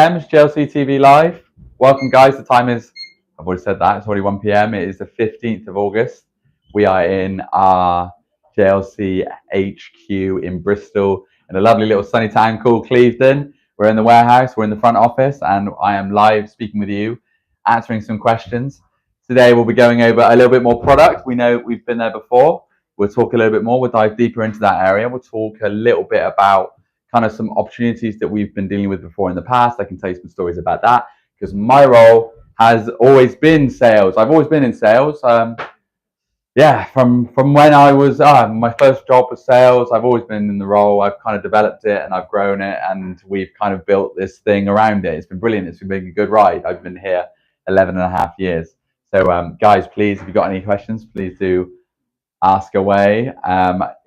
It's JLC TV Live. Welcome, guys. The time is, I've already said that, it's already 1 p.m. It is the 15th of August. We are in our JLC HQ in Bristol, in a lovely little sunny town called Clevedon. We're in the warehouse, we're in the front office, and I am live speaking with you, answering some questions. Today, we'll be going over a little bit more product. We know we've been there before. We'll talk a little bit more. We'll dive deeper into that area. We'll talk a little bit about kind of some opportunities that we've been dealing with before in the past. I can tell you some stories about that because my role has always been sales. I've always been in sales. From when I was my first job was sales. I've always been in the role. I've kind of developed it and I've grown it, and we've kind of built this thing around it. It's been brilliant. It's been a good ride. I've been here 11 and a half years. So guys, please, if you've got any questions, please do ask away.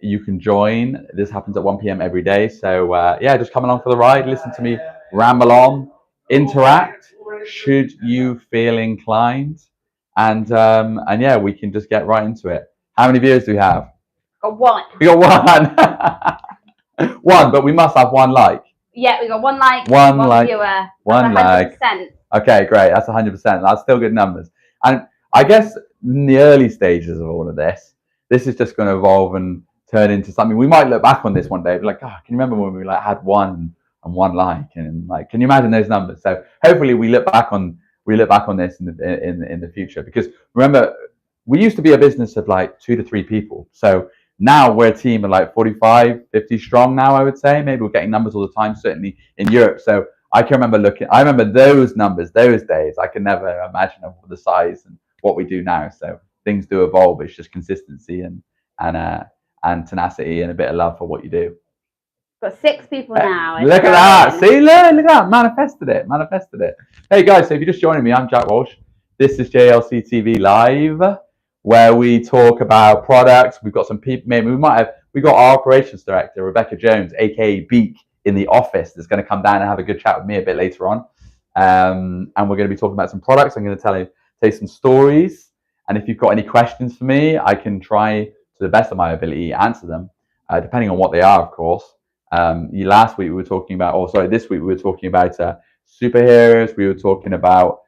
You can join. This happens at 1 p.m. every day. So just come along for the ride. Listen to me ramble on, interact should you feel inclined, and we can just get right into it. How many viewers do we have? Got one. We got one. One, but we must have one like. Yeah, we got one like, one viewer, one like. Okay, great. That's 100%. That's still good numbers. And I guess in the early stages of all of this is just going to evolve and turn into something. We might look back on this one day, be like, can you remember when we had one and one like, and can you imagine those numbers? So hopefully we look back on this in the future, because remember, we used to be a business of like 2 to 3 people. So now we're a team of like 45, 50 strong now, I would say. Maybe we're getting numbers all the time, certainly in Europe. So I can remember I remember those numbers, those days. I can never imagine of the size and what we do now. So things do evolve. It's just consistency and tenacity and a bit of love for what you do. Got 6 people now. Look at that. See, look at that. Manifested it. Hey guys, so if you're just joining me, I'm Jack Walsh. This is JLC TV Live, where we talk about products. We've got some people. Maybe we got our operations director, Rebecca Jones, aka Beak, in the office. That's going to come down and have a good chat with me a bit later on. And we're going to be talking about some products. I'm going to tell you some stories. And if you've got any questions for me, I can try to the best of my ability answer them, depending on what they are, of course. This week we were talking about superheroes. We were talking about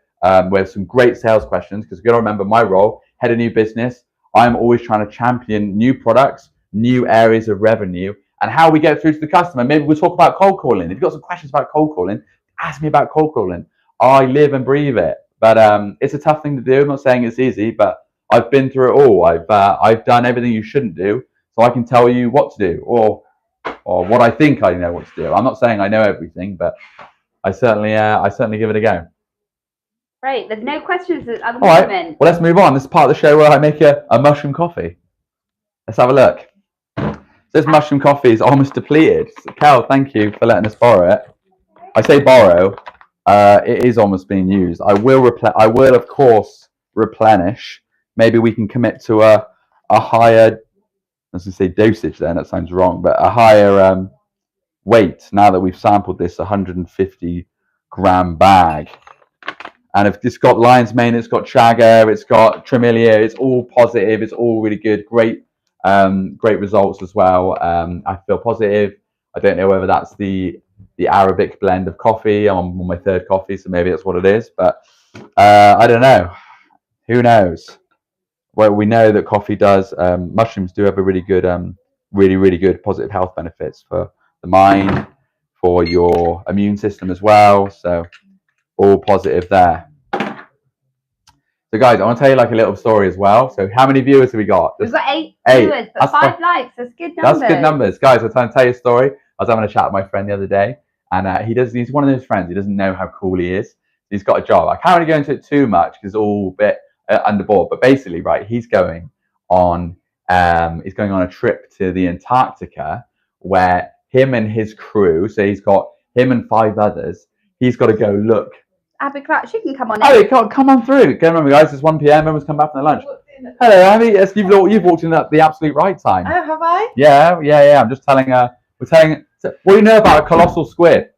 we have some great sales questions, because you've got to remember my role, head of new business. I'm always trying to champion new products, new areas of revenue, and how we get through to the customer. Maybe we'll talk about cold calling. If you've got some questions about cold calling, ask me about cold calling. I live and breathe it. But it's a tough thing to do. I'm not saying it's easy, but I've been through it all. I've done everything you shouldn't do, so I can tell you what to do, or what I think I know what to do. I'm not saying I know everything, but I certainly give it a go. Great. There's no questions at the moment. All right. Well, let's move on. This is part of the show where I make a mushroom coffee. Let's have a look. This mushroom coffee is almost depleted. Kel, thank you for letting us borrow it. I say borrow. It is almost being used. I will of course replenish. Maybe we can commit to a higher, I was going to say dosage then, that sounds wrong, but a higher weight now that we've sampled this 150 gram bag. And if it's got lion's mane, it's got chaga, it's got tribulations, it's all positive, it's all really good, great results as well. I feel positive. I don't know whether that's the Arabic blend of coffee. I'm on my 3rd coffee, so maybe that's what it is, but I don't know. Who knows? Well, we know that coffee does, mushrooms do have a really good, really good positive health benefits for the mind, for your immune system as well. So all positive there. So guys, I want to tell you like a little story as well. So how many viewers have we got? We've got 8 viewers, but 5 likes. That's good numbers. That's good numbers. Guys, I'm trying to tell you a story. I was having a chat with my friend the other day, and he's one of those friends. He doesn't know how cool he is. He's got a job. I can't really go into it too much because it's all a bit underboard. But basically, right, he's going on a trip to the Antarctica, where him and his crew, so he's got him and 5 others, he's got to go look. Abby Clark, she can come on in. Abby, come on through. Go remember, guys, it's 1 p.m. Everyone's come back from their lunch. Hello, Abby. Yes, you've walked in at the absolute right time. Oh, have I? Yeah. I'm just telling her. What do you know about a colossal squid?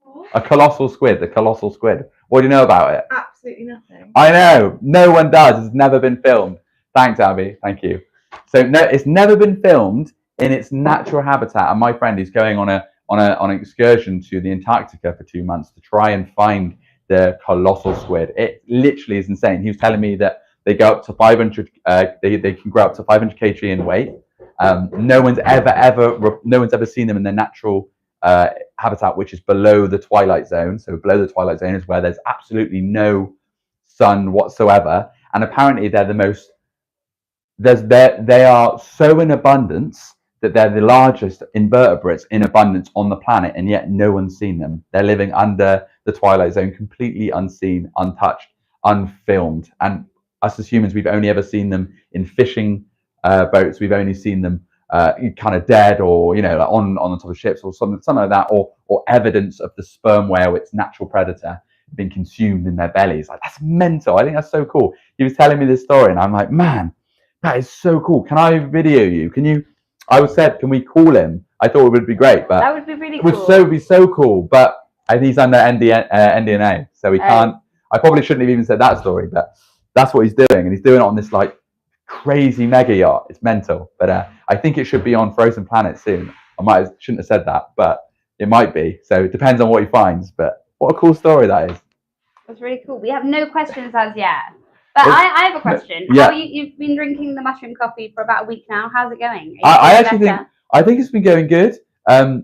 What? A colossal squid. The colossal squid. What do you know about it? Absolutely nothing. I know. No one does. It's never been filmed. Thanks, Abby. Thank you. So no, it's never been filmed in its natural habitat. And my friend is going on on an excursion to the Antarctica for 2 months to try and find the colossal squid. It literally is insane. He was telling me that they go up to 500. They can grow up to 500 kg in weight. No one's ever seen them in their natural habitat, which is below the twilight zone. So below the twilight zone is where there's absolutely no sun whatsoever, and apparently they're the most. They are so in abundance that they're the largest invertebrates in abundance on the planet, and yet no one's seen them. They're living under the twilight zone, completely unseen, untouched, unfilmed. And us as humans, we've only ever seen them in fishing boats. We've only seen them kind of dead, or like on the top of ships, or something like that, or evidence of the sperm whale, its natural predator, being consumed in their bellies. Like, that's mental. I think that's so cool. He was telling me this story, and I'm like, man, that is so cool. Can I video you? Can you? I said, can we call him? I thought it would be great, but that would be really cool. It would be so cool, but I think he's under NDA, so he can't. I probably shouldn't have even said that story, but that's what he's doing, and he's doing it on this like crazy mega yacht. It's mental, but I think it should be on Frozen Planet soon. Shouldn't have said that, but it might be. So it depends on what he finds. But what a cool story that is. That's really cool. We have no questions as yet. But I have a question. Yeah. You've been drinking the mushroom coffee for about a week now. How's it going? I actually think it's been going good. The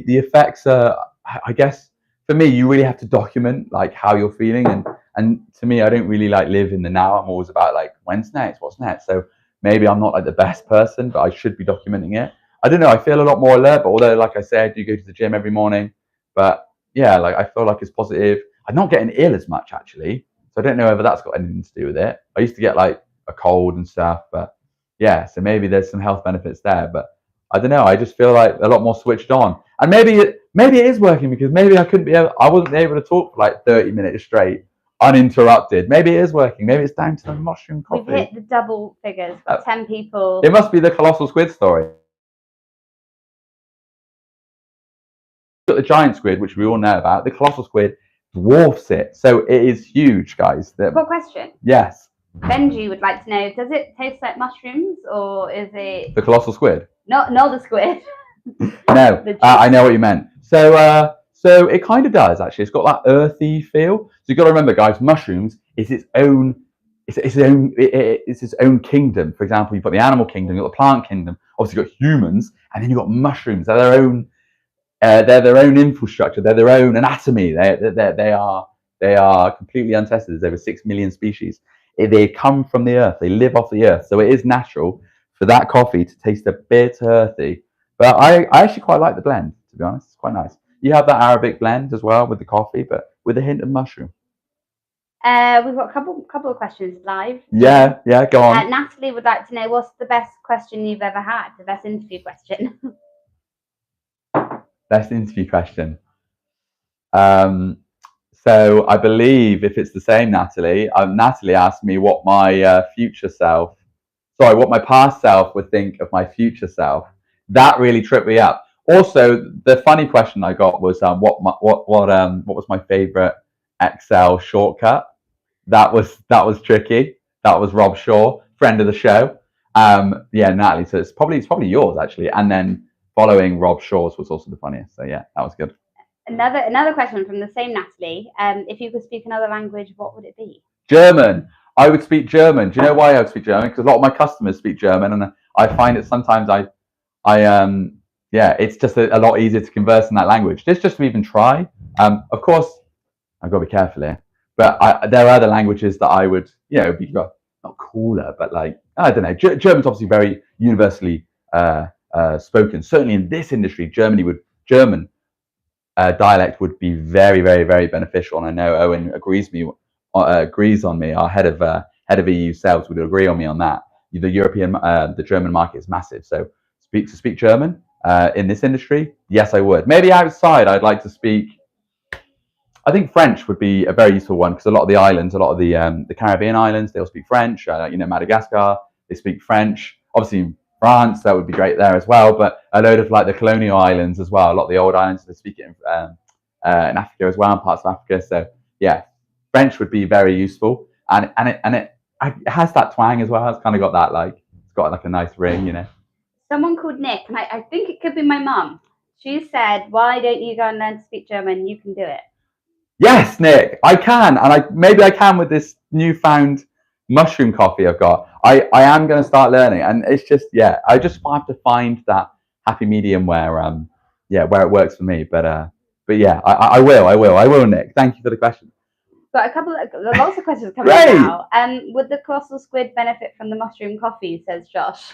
effects are, I guess, for me, you really have to document like how you're feeling, and to me, I don't really like live in the now. I'm always about like when's next, what's next. So maybe I'm not like the best person, but I should be documenting it. I don't know. I feel a lot more alert, but although, like I said, I do go to the gym every morning. But yeah, like I feel like it's positive. I'm not getting ill as much actually. So I don't know whether that's got anything to do with it. I used to get like a cold and stuff, but yeah, so maybe there's some health benefits there. But I don't know. I just feel like a lot more switched on, and maybe it is working, because maybe I wasn't able to talk for like 30 minutes straight, uninterrupted. Maybe it is working. Maybe it's down to the mushroom coffee. We've hit the double figures. 10 people. It must be the colossal squid story. Got the giant squid, which we all know about. The colossal squid dwarfs it, so it is huge, guys. I've got a question. Yes. Benji would like to know: does it taste like mushrooms, or is it the colossal squid? No, the squid. No, I know what you meant. So it kind of does actually. It's got that earthy feel. So you've got to remember, guys, mushrooms is its own. It's its own kingdom. For example, you've got the animal kingdom, you've got the plant kingdom. Obviously, you've got humans, and then you've got mushrooms. They're their own. They're their own infrastructure. They're their own anatomy. They are completely untested. There's over 6 million species. They come from the earth. They live off the earth. So it is natural for that coffee to taste a bit earthy. But I actually quite like the blend, to be honest. It's quite nice. You have that Arabic blend as well with the coffee, but with a hint of mushroom. We've got a couple of questions live. Yeah, go on. Natalie would like to know, what's the best question you've ever had? The best interview question. Best interview question. So I believe if it's the same, Natalie asked me what my what my past self would think of my future self. That really tripped me up. Also, the funny question I got was what was my favorite Excel shortcut? That was tricky. That was Rob Shaw, friend of the show. Natalie. So it's probably yours actually, and then following Rob Shaw's was also the funniest. So yeah, that was good. Another question from the same Natalie. If you could speak another language, what would it be? German. I would speak German. Do you know why I would speak German? Because a lot of my customers speak German, and I find it sometimes it's just a lot easier to converse in that language. Just to even try. Of course, I've got to be careful here. But there are other languages that I would, be not cooler, but like, I don't know. German's obviously very universally spoken. Certainly in this industry, German dialect would be very, very, very beneficial. And I know Owen agrees on me. Our head of EU sales would agree on me on that. The German market is massive. So to speak German in this industry, yes, I would. Maybe outside, I'd like to speak. I think French would be a very useful one, because a lot of the islands, a lot of the Caribbean islands, they all speak French. Madagascar, they speak French. Obviously, France, that would be great there as well. But a load of like the colonial islands as well. A lot of the old islands, they speak it in Africa as well, in parts of Africa. So yeah, French would be very useful, and it has that twang as well. It's kind of got that it's got like a nice ring, Someone called Nick, and I think it could be my mum. She said, "Why don't you go and learn to speak German? You can do it." Yes, Nick, I can, and maybe I can with this newfound mushroom coffee I've got. I am going to start learning, and it's just I just have to find that happy medium where where it works for me. But I will, Nick. Thank you for the question. Got lots of questions coming in now. Would the colossal squid benefit from the mushroom coffee? Says Josh.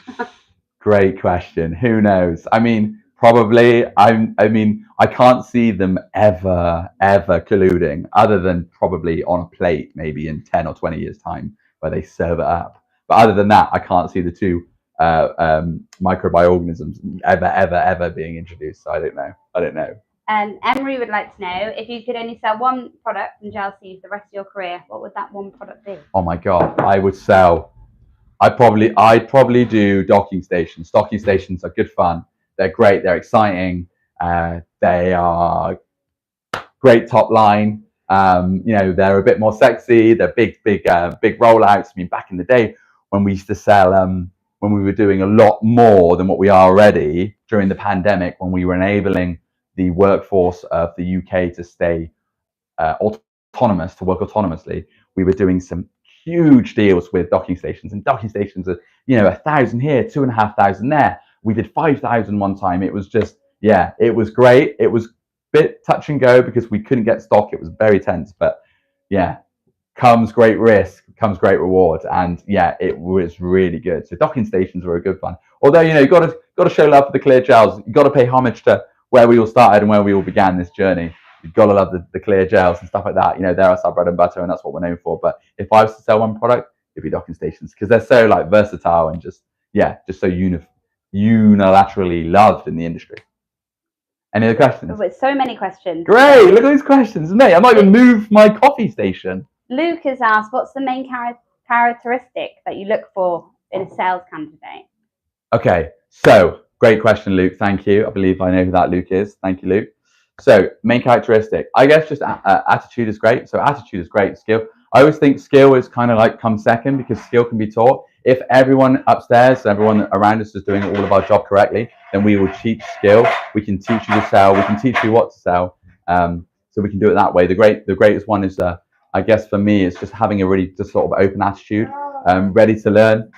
Great question. Who knows? I mean, probably. I can't see them ever colluding, other than probably on a plate, maybe in 10 or 20 years' time, where they serve it up. But other than that, I can't see the two microorganisms ever being introduced. So I don't know. Emery would like to know, if you could only sell one product in JLC for the rest of your career, what would that one product be? Oh my God, I'd probably do docking stations. Docking stations are good fun. They're great. They're exciting. They are great top line. They're a bit more sexy. They're big rollouts. I mean, back in the day when we used to sell, when we were doing a lot more than what we are already during the pandemic, when we were enabling the workforce of the UK to stay autonomous, to work autonomously, we were doing some huge deals with docking stations, and docking stations are 1,000 here, 2,500 there. We did 5,000 one time. It was just it was great. It was a bit touch and go because we couldn't get stock. It was very tense, but comes great risk, comes great reward, and it was really good. So docking stations were a good fun. Although you got to show love for the clear gels. You got to pay homage to where we all started and where we all began this journey. You've got to love the clear gels and stuff like that. They're our bread and butter, and that's what we're known for. But if I was to sell one product, it'd be docking stations, because they're so versatile and just so unilaterally loved in the industry. Any other questions? Oh, it's so many questions. Great, look at these questions, mate. I might even move my coffee station. Luke has asked, what's the main characteristic that you look for in a sales candidate? Okay, so great question, Luke. Thank you. I believe I know who that Luke is. Thank you, Luke. So main characteristic, I guess just attitude is great. So attitude is great. Skill, I always think skill is kind of comes second, because skill can be taught. If everyone upstairs, everyone around us is doing all of our job correctly, then we will teach skill. We can teach you to sell. We can teach you what to sell. So we can do it that way. The greatest one is, I guess for me, it's just having a really just sort of open attitude, ready to learn.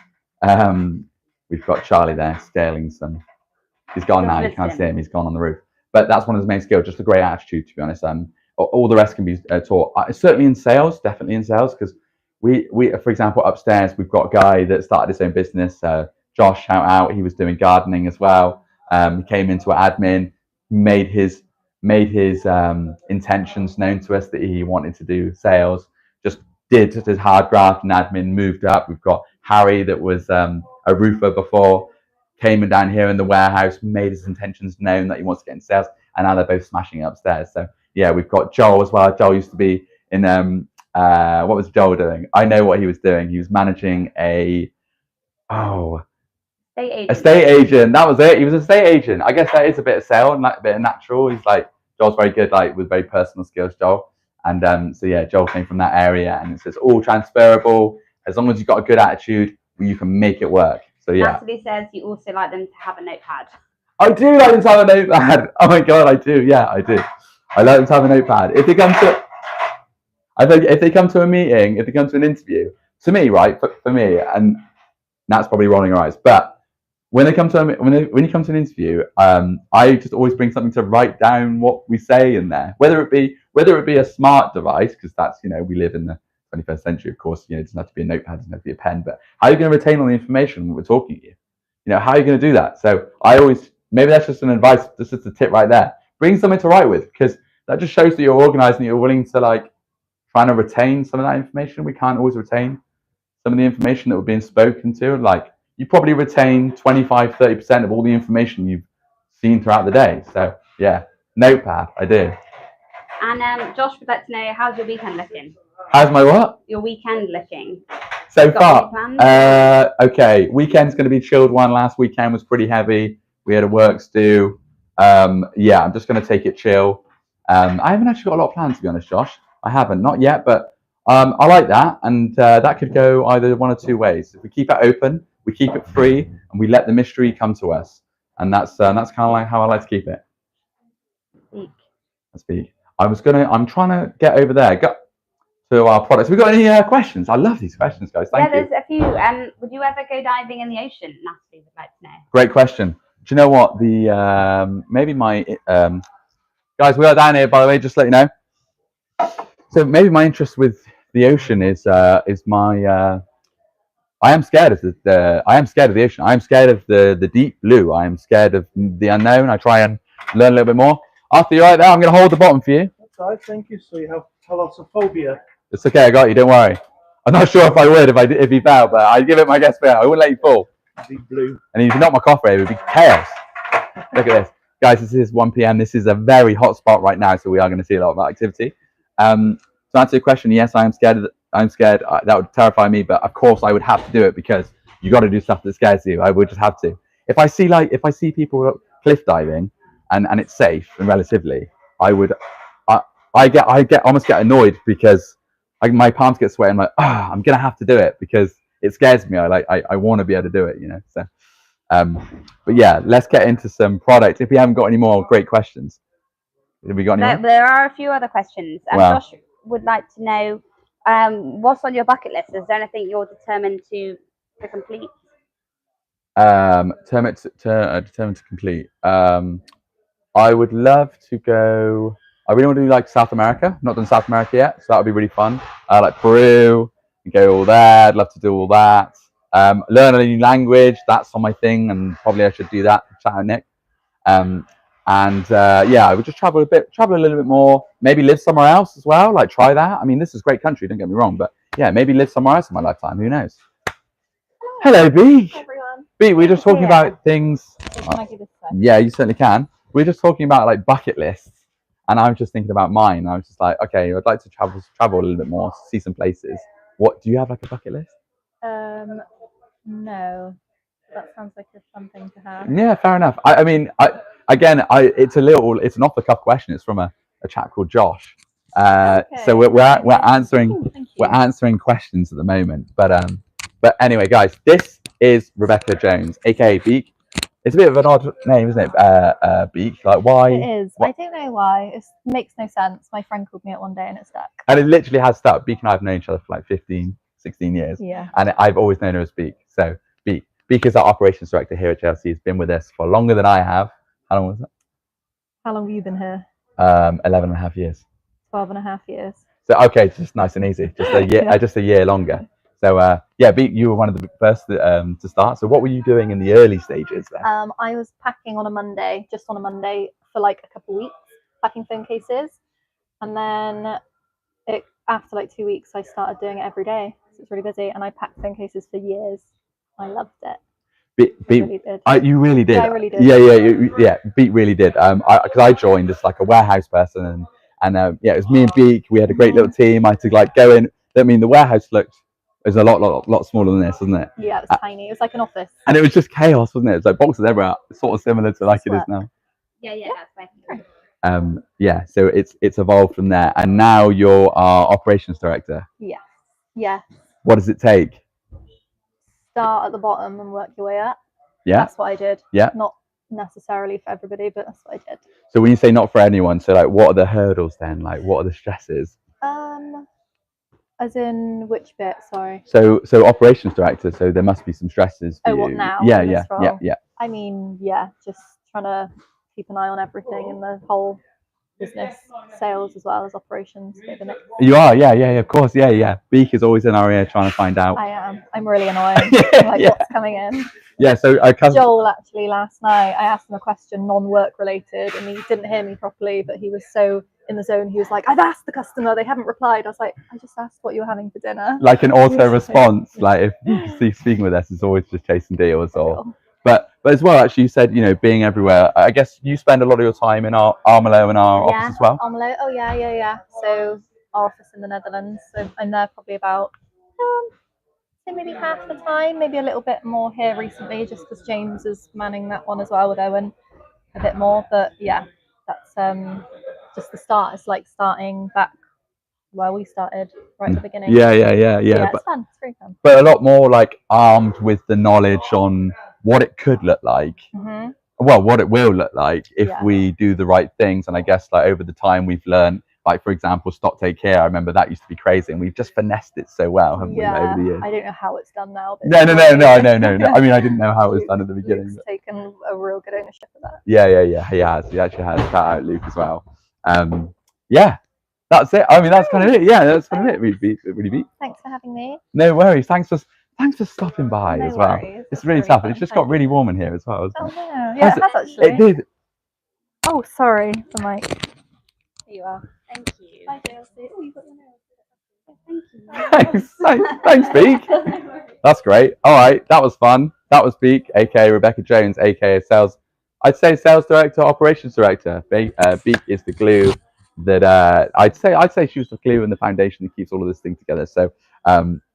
We've got Charlie there scaling some. He's gone now. You can't see him. He's gone on the roof. But that's one of his main skills, just a great attitude, to be honest. All the rest can be taught. Certainly in sales, definitely in sales, because we, for example, upstairs, we've got a guy that started his own business, Josh, shout out. He was doing gardening as well. He came into admin, made his intentions known to us that he wanted to do sales, just did his hard graft and admin, moved up. We've got Harry that was a roofer before, came down here in the warehouse, made his intentions known that he wants to get in sales, and now they're both smashing it upstairs. So we've got Joel as well. Joel used to be in what was Joel doing? I know what he was doing. He was managing estate agent. That was it. He was an estate agent. I guess that is a bit of sale and a bit of natural. He's Joel's very good, with very personal skills, Joel. And Joel came from that area, and it's all transferable. As long as you've got a good attitude, you can make it work. So Natalie says you also like them to have a notepad. I do like them to have a notepad. Oh my God, I do. Yeah, I do. I like them to have a notepad. If they come to a meeting, if they come to an interview, to me, right, for me, and Nat's probably rolling her eyes, but when you come to an interview, I just always bring something to write down what we say in there, whether it be a smart device, because that's we live in the 21st century, of course. It doesn't have to be a notepad, it doesn't have to be a pen, but how are you going to retain all the information when we're talking to you? How are you going to do that? So maybe that's just an advice, this is a tip right there. Bring something to write with, because that just shows that you're organized and you're willing to trying to retain some of that information. We can't always retain some of the information that we're being spoken to. You probably retain 25-30% of all the information you've seen throughout the day. So notepad, I do. And Josh would like to know, how's your weekend looking? How's my what? Your weekend looking. So far, okay. Weekend's going to be a chilled one. Last weekend was pretty heavy. We had a works do. I'm just going to take it chill. I haven't actually got a lot of plans, to be honest, Josh. I haven't, not yet, but I like that, and that could go either one or two ways. If we keep it open, we keep it free, and we let the mystery come to us, and that's kind of how I like to keep it. Speak. I'm trying to get over there. Go to our products. Have we got any questions? I love these questions, guys. Thank you. There's a few. Would you ever go diving in the ocean? Natalie would like to know. Great question. Do you know what maybe my guys, we are down here, by the way, just to let you know. So maybe my interest with the ocean is my I am scared of I am scared of the ocean. I am scared of the deep blue. I am scared of the unknown. I try and learn a little bit more. Arthur, you right there? I'm going to hold the bottom for you. That's all right, thank you. So you have thalassophobia. It's okay, I got you. Don't worry. I'm not sure if I would if you fell, but I'd give it my guess fair. I wouldn't let you fall. Deep blue. And if you knock my coffee, it would be chaos. Look at this, guys. This is 1 p.m. This is a very hot spot right now, so we are going to see a lot of activity. To answer your question, yes, I am scared. I'm scared. That would terrify me, but of course I would have to do it because you got to do stuff that scares you. I would just have to. If I see people cliff diving and it's safe and relatively, I almost get annoyed because my palms get sweaty. I'm like, I'm gonna have to do it because it scares me. I want to be able to do it, you know. So, but yeah, let's get into some products. If we haven't got any more great questions, have we got any more? There are a few other questions. Josh would like to know what's on your bucket list. Is there anything you're determined to complete? Determined to complete. I would love to go. I really want to do like South America. Not done South America yet, so that would be really fun. Like Peru, go all there. I'd love to do all that. Learn a new language. That's on my thing, and probably I should do that. Shout out Nick. Yeah, I would just travel a little bit more. Maybe live somewhere else as well. Like try that. I mean, this is a great country. Don't get me wrong, but yeah, maybe live somewhere else in my lifetime. Who knows? Hello, Beak. Everyone. Beak, we're just talking about things. Can I do this side? Yeah, you certainly can. We're just talking about like bucket lists, and I was just thinking about mine. I was just like, okay, I'd like to travel a little bit more, see some places. What do you have like a bucket list? No. That sounds like a fun thing to have. Yeah, fair enough. I mean, it's an off the cuff question. It's from a chap called Josh. Okay. So we're answering questions at the moment. But anyway, guys, this is Rebecca Jones, aka Beak. It's a bit of an odd name, isn't it? Beak. Like why? It is. I don't know why. It makes no sense. My friend called me it one day and it stuck. And it literally has stuck. Beak and I have known each other for like 15, 16 years. Yeah. And I've always known her as Beak. So Beak. Beak is our operations director here at JLC. He's been with us for longer than I have. How long was it? How long have you been here? 11.5 years. 12.5 years. So okay, just nice and easy. Just a year, just a year longer. So yeah, Beak, you were one of the first to start. So what were you doing in the early stages there? I was packing on a Monday, for like a couple of weeks, packing phone cases, and then after like 2 weeks, I started doing it every day. So it's really busy, and I packed phone cases for years. I loved it. Really did. You really did. Yeah, I really did. Yeah. Beak really did. Because I joined as like a warehouse person, and yeah, it was me and Beak. We had a great little team. I had to like go in. I mean, the warehouse was a lot smaller than this, wasn't it? Yeah, it was tiny. It was like an office. And it was just chaos, wasn't it? It was like boxes everywhere, sort of similar to like it is now. Yeah, that's right. Yeah, so it's evolved from there, and now you're our operations director. Yeah. What does it take? Start at the bottom and work your way up. Yeah. That's what I did. Yeah. Not necessarily for everybody, but that's what I did. So when you say not for anyone, so like what are the hurdles then? Like what are the stresses? As in which bit? Sorry. So operations director. So there must be some stresses. For you. What now? Yeah. I mean, just trying to keep an eye on everything in the whole business, sales as well as operations. You are, yeah, of course, yeah. Beak is always in our ear trying to find out. I am. I'm really annoying. What's coming in? Yeah, so Joel actually last night, I asked him a question non-work related, and he didn't hear me properly, but he was so in the zone. He was like, "I've asked the customer, they haven't replied." I was like, "I just asked what you were having for dinner." Like an auto response, like if you speaking with us, it's always just chasing deals or. But as well, actually, you said, being everywhere. I guess you spend a lot of your time in our Armelo and our office as well. Armelo. Oh yeah. So our office in the Netherlands. So I'm there probably about maybe half the time, maybe a little bit more here recently, just because James is manning that one as well with Owen a bit more. But yeah, that's just the start. It's like starting back where we started right at the beginning. Yeah. It's fun. It's very fun. But a lot more like armed with the knowledge on what it could look like well, what it will look like if Yeah. we do the right things. And I guess like over the time we've learned, like for example, stop, take care. I remember that used to be crazy, and we've just finessed it so well, haven't we, over the years? I don't know how it's done now. But No. I mean, I didn't know how it was Luke's- done at the beginning. Luke's But taken a real good ownership of that. yeah. He has. He actually has. Shout out Luke as well. Yeah, that's it. I mean, that's kind of it. Yeah, that's kind of it. Really beat. Thanks for having me. No worries. Thanks for stopping by No as well. worries. It's That's really really tough, and fun. it's just Thank got really warm in here as well. Isn't Oh it? no. Yeah, Has it has actually. It did. Oh, sorry. The mic. Here you are. Thank you. Bye, JLC. Oh, you got your nails. Thank you. Thanks, Beak. That's great. All right, that was fun. That was Beak, aka Rebecca Jones, aka sales. I'd say sales director, operations director. Beak is the glue that I'd say she was the glue and the foundation that keeps all of this thing together. So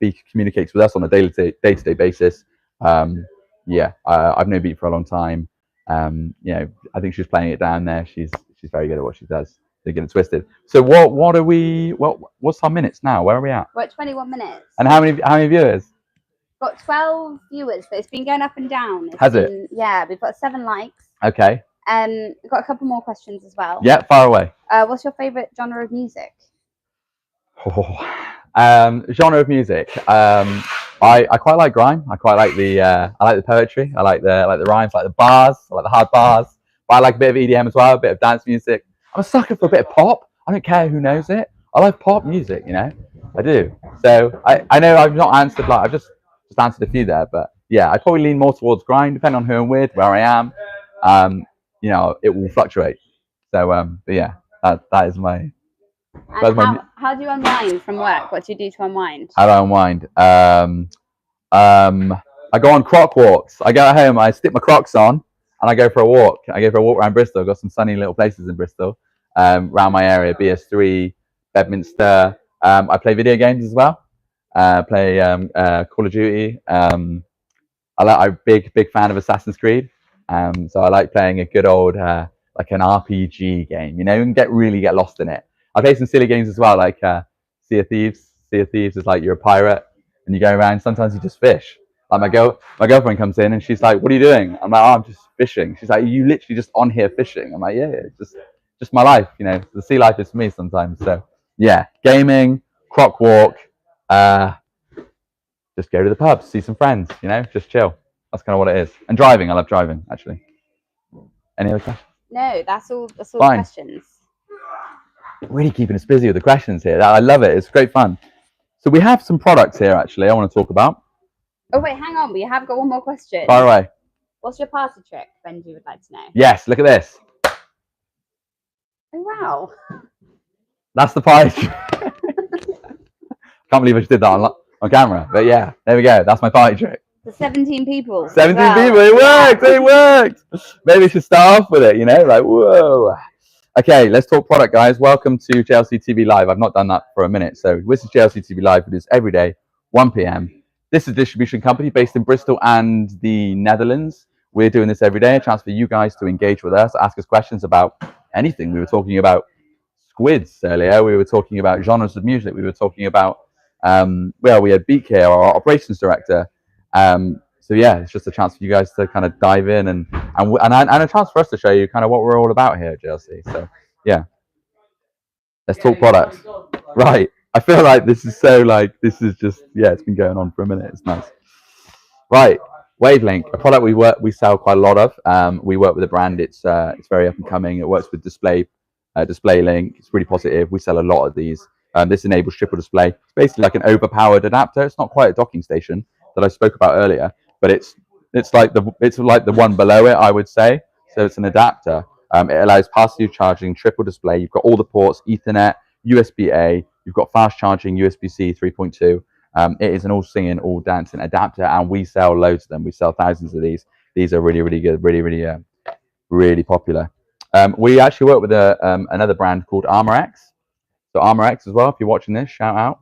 Beak communicates with us on a day-to-day basis. Yeah, I've known Beak for a long time. You know, I think she's playing it down there. She's very good at what she does. They get it twisted. So what's our minutes now? Where are we at? We're at 21 minutes. And how many viewers? Got 12 viewers, but it's been going up and down. Has it? Yeah, we've got 7 likes. Okay. We've got a couple more questions as well. Yeah, far away. What's your favourite genre of music? Genre of music. I quite like grime. I quite like the poetry. I like the rhymes, like the bars. I like the hard bars. But I like a bit of EDM as well, a bit of dance music. I'm a sucker for a bit of pop. I don't care who knows it. I like pop music, you know. I do. So I know I've not answered, like I've just answered a few there, but yeah, I probably lean more towards grime, depending on who I'm with, where I am. You know, it will fluctuate. So but yeah, that is my. And how do you unwind from work? What do you do to unwind? How do I unwind? I go on croc walks. I go home, I stick my Crocs on, and I go for a walk. I go for a walk around Bristol. I've got some sunny little places in Bristol, around my area, BS3, Bedminster. I play video games as well. Play Call of Duty. I'm a big fan of Assassin's Creed. So I like playing a good old like an RPG game, you know, and really get lost in it. I play some silly games as well, like Sea of Thieves. Sea of Thieves is like you're a pirate and you go around. Sometimes you just fish. Like my girlfriend comes in and she's like, "What are you doing?" I'm like, "Oh, I'm just fishing." She's like, "You literally just on here fishing?" I'm like, "Yeah, it's just my life, you know. The sea life is for me sometimes." So yeah, gaming, croc walk, just go to the pub, see some friends, you know, just chill. That's kind of what it is. And driving, I love driving actually. Any other questions? No, that's all. That's all Fine. questions. Really keeping us busy with the questions here. I love it. It's great fun. So we have some products here actually I want to talk about. Oh wait, hang on. We have got one more question. Fire away. What's your party trick? Benji would like to know. Yes, look at this. Oh wow. That's the party trick. Can't believe I just did that on camera. But yeah, there we go. That's my party trick. The 17 people. 17 people. It worked. It worked. Maybe we should start off with it, you know, like, whoa. Okay, let's talk product, guys. Welcome to JLC TV Live. I've not done that for a minute. So this is JLC TV Live. It is every day, 1 p.m. This is a distribution company based in Bristol and the Netherlands. We're doing this every day. A chance for you guys to engage with us, ask us questions about anything. We were talking about squids earlier. We were talking about genres of music. We were talking about, well, we had Beak here, our operations director. So yeah, it's just a chance for you guys to kind of dive in and a chance for us to show you kind of what we're all about here at JLC. So yeah, let's talk products. Right, I feel like this is just, yeah, it's been going on for a minute. It's nice. Right, Wavelink, a product we sell quite a lot of. We work with a brand. It's very up and coming. It works with display link. It's really positive. We sell a lot of these. This enables triple display. It's basically like an overpowered adapter. It's not quite a docking station that I spoke about earlier, but it's like the one below it, I would say. So it's an adapter. It allows pass-through charging, triple display. You've got all the ports: Ethernet, USB-A. You've got fast charging, USB-C 3.2. It is an all-singing, all-dancing adapter, and we sell loads of them. We sell thousands of these. These are really, really good, really popular. We actually work with another brand called ArmorX. So ArmorX as well. If you're watching this, shout out.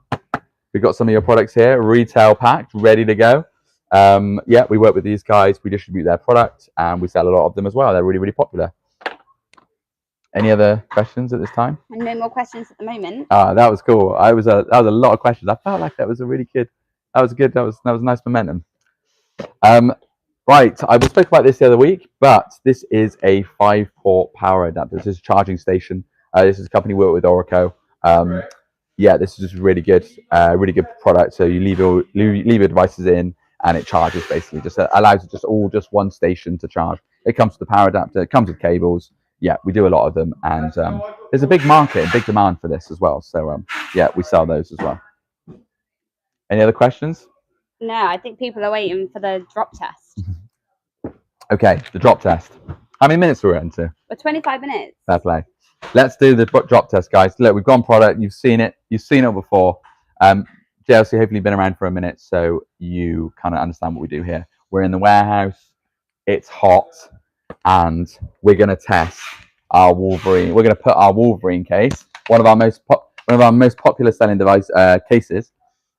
We've got some of your products here, retail packed, ready to go. Yeah, we work with these guys. We distribute their product, and we sell a lot of them as well. They're really, really popular. Any other questions at this time? No more questions at the moment. That was cool. That was a lot of questions. I felt like that was a really good. That was good. That was nice momentum. Right, I was spoke about this the other week, but this is a 5-port power adapter. This is a charging station. This is a company we work with, Oracle. Yeah, this is just really good product. So you leave your devices in, and it charges basically. Just allows it just one station to charge. It comes with the power adapter. It comes with cables. Yeah, we do a lot of them, and there's a big market, a big demand for this as well. So yeah, we sell those as well. Any other questions? No, I think people are waiting for the drop test. Okay, the drop test. How many minutes are we into? For 25 minutes. Fair play. Let's do the drop test, guys. Look, we've gone product. You've seen it. You've seen it before. JLC hopefully been around for a minute, so you kind of understand what we do here. We're in the warehouse. It's hot, and we're going to test our Wolverine. We're going to put our Wolverine case, one of our most popular selling device cases,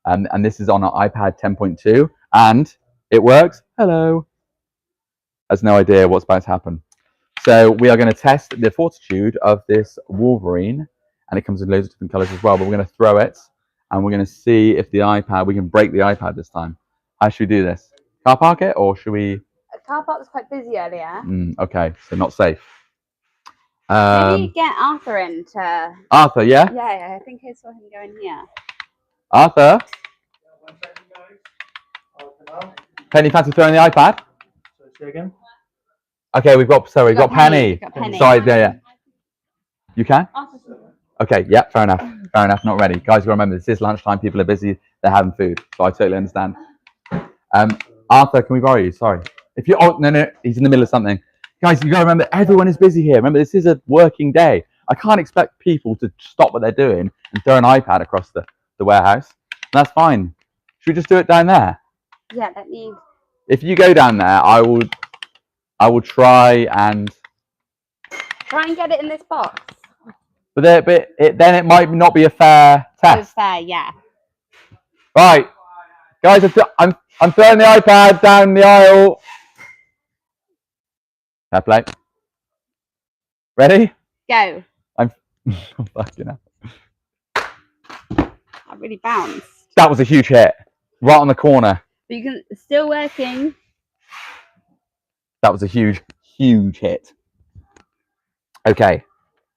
and this is on our iPad 10.2, and it works. Hello. Has no idea what's about to happen. So we are going to test the fortitude of this Wolverine, and it comes in loads of different colors as well, but we're going to throw it, and we're going to see if we can break the iPad this time. How should we do this? Car park it, or should we? The car park was quite busy earlier. Okay, so not safe. Maybe get Arthur in to... Arthur, yeah? Yeah, I think I saw him go in here. Arthur? Penny, fancy throwing the iPad? Say again? Okay, we've got Penny. Penny. Sorry, yeah. You can? Okay, yeah, fair enough. Fair enough, not ready. Guys, you remember, this is lunchtime, people are busy, they're having food, so I totally understand. Arthur, can we borrow you? Sorry. If you, oh, no, he's in the middle of something. Guys, you gotta remember, everyone is busy here. Remember, this is a working day. I can't expect people to stop what they're doing and throw an iPad across the warehouse. That's fine. Should we just do it down there? Yeah, let me... If you go down there, I will try and get it in this box. But then it might not be a fair test. It's fair, yeah. Right, guys, I'm throwing the iPad down the aisle. Fair play. Ready? Go. I'm fucking hell. I really bounced. That was a huge hit, right on the corner. But you can still working. That was a huge hit. Okay,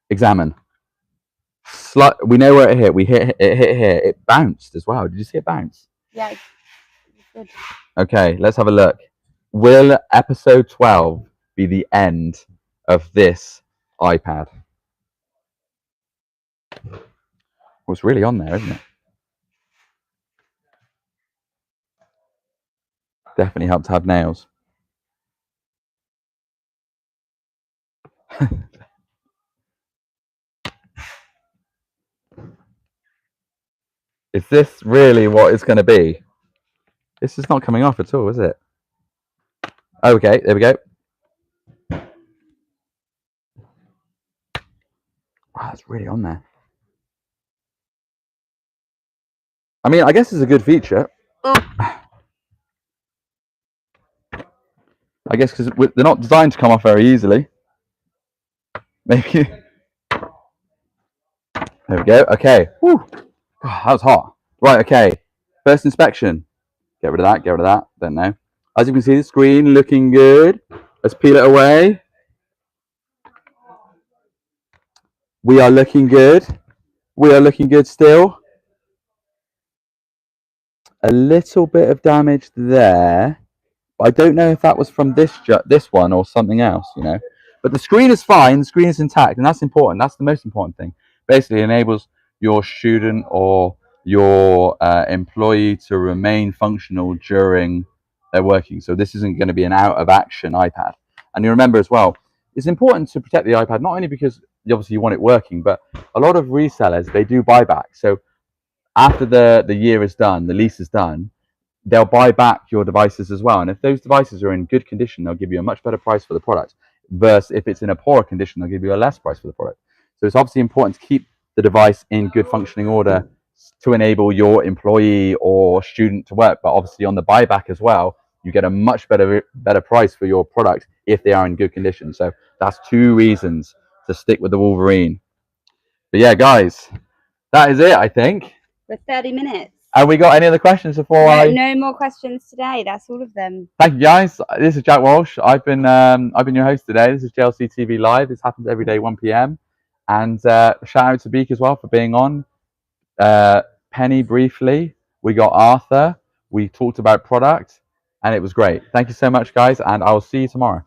examine. We know where it hit. It hit here. It bounced as well. Did you see it bounce? Yeah, it's good. Okay, let's have a look. Will episode 12 be the end of this iPad? Well, it's really on there, isn't it? Definitely helped to have nails. Is this really what it's going to be? This is not coming off at all, is it? Okay, there we go. Wow, it's really on there. I mean, I guess it's a good feature. I guess because they're not designed to come off very easily. Maybe. There we go. Okay. Whew. Oh, that was hot. Right, okay. First inspection. Get rid of that, get rid of that. Don't know. As you can see, the screen looking good. Let's peel it away. We are looking good. We are looking good still. A little bit of damage there. But I don't know if that was from this one or something else, you know. But the screen is fine. The screen is intact, and that's important. That's the most important thing. Basically, it enables your student or your employee to remain functional during their working. So this isn't going to be an out of action iPad. And you remember as well, it's important to protect the iPad, not only because obviously you want it working, but a lot of resellers, they do buyback. So after the year is done, the lease is done, they'll buy back your devices as well. And if those devices are in good condition, they'll give you a much better price for the product. Versus if it's in a poorer condition, they'll give you a less price for the product. So it's obviously important to keep the device in good functioning order to enable your employee or student to work. But obviously on the buyback as well, you get a much better price for your product if they are in good condition. So that's 2 reasons to stick with the Wolverine. But yeah, guys, that is it, I think. For 30 minutes. And we got any other questions before No more questions today. That's all of them. Thank you, guys. This is Jack Walsh. I've been your host today. This is JLC TV Live. This happens every day 1 p.m. And shout out to Beak as well for being on. Penny briefly. We got Arthur. We talked about product, and it was great. Thank you so much, guys, and I will see you tomorrow.